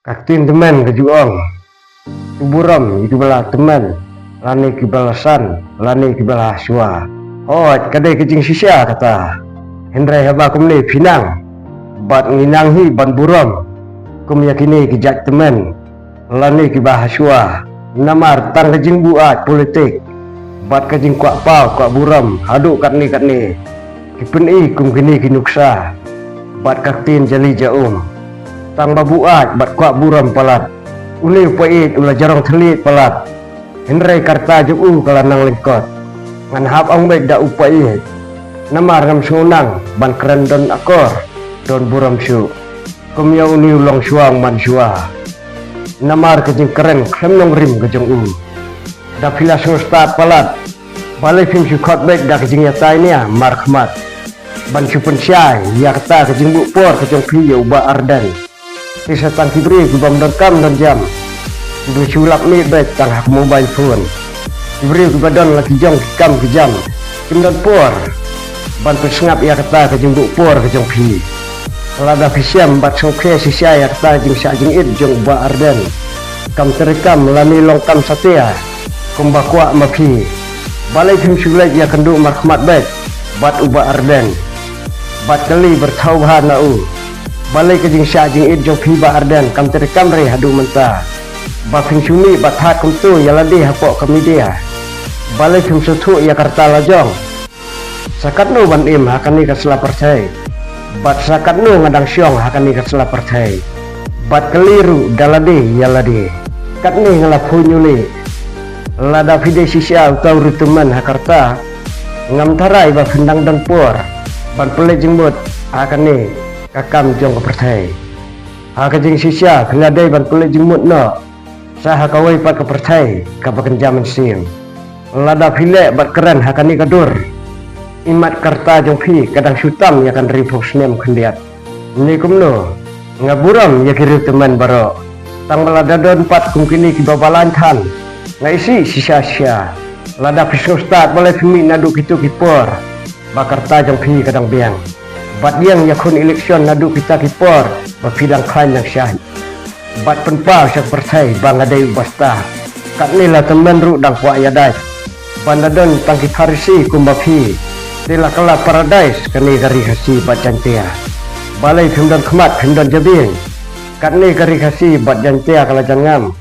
Kaktin teman kejuang tuburam itu bala teman lani kibalasan lani kibala sua hot kadai kecing sisya kata Hendrai haba kumni pinang bat nginanghi ban buram kum yakini kejat teman lani kibahasua namar tang kejing buat politik bat kejing kuak pau kuak buram haduk kat ni kipeni kum kini kinuksa bat kaktin jali jaum tang babuat bat kuak buram palat uli pait ulah jarang telit palat Hendrai karta ju'u kalanang lengkot ngan hap ang baik da upait namar ngam sunang ban keren don akor don buram su kumya uni ulang suang man sua namar kejing keren krem nong rim kejong da filas ngustat palat balai film su khot baik da kejing yatai nia mar khmat ban su pensyai ya kata kejing bukpor kejong pi uba ardan kisah tang kibri kubam dan kam dan jam kibri sulap ni baik tang hak mobile phone kibri kubadan lagi jong kam kejam kim dan por ban pesngap ya kata kejing bukpor kejong pi lada fisyam bat sokhe sisya ya kata jing sa jing it jong uba ardan kam terekam lani long kam satia kumba kuak mapi balai film sulai ya kendu markhmat baik bat uba ardan bat kali bertaubahan nau balai kejing sya jing it jong pi ba ardan kam terekam re hadu menta ba film suni bat hat kum tu ya ladi hapok kamidia balai film sutu ya karta lajong sakat nu ban im hakani kasla percaya bat sakat nu ngadang syong hakani kasla percaya bat keliru dalade ya ladi kat ni ngala punyuli lada fide sisya utau rutuman hakarta ngam tarai ba findang dan por ban pele jengbut hakani kakam jong kepercaya hakajing sisya kengadai ban pele jengbut no sah kawai pat kepercaya kapakan jaman sim lada file bat keren hakani kadur imat karta jong pi kadang sutam ya kan ripos nem kendiat ni kumno ngaburam ya kiri teman baro tang balada don pat kumkini kibabalan kan ngaisi sisya lada pisau start boleh fimi nadu kitu kipor bakarta jong pi kadang biang bat yang yakun eleksyon nadu kita kipor bafidang klan yang syahid bat penpa syak percaya bang adai basta kat nila teman ru dang kuak yadai bandadon tangki harisi kumbapi dila kala paradise kani gari hasi bat jantia balai phimdan khmat phimdan jabing kat ni gari hasi bat jantia kala jangam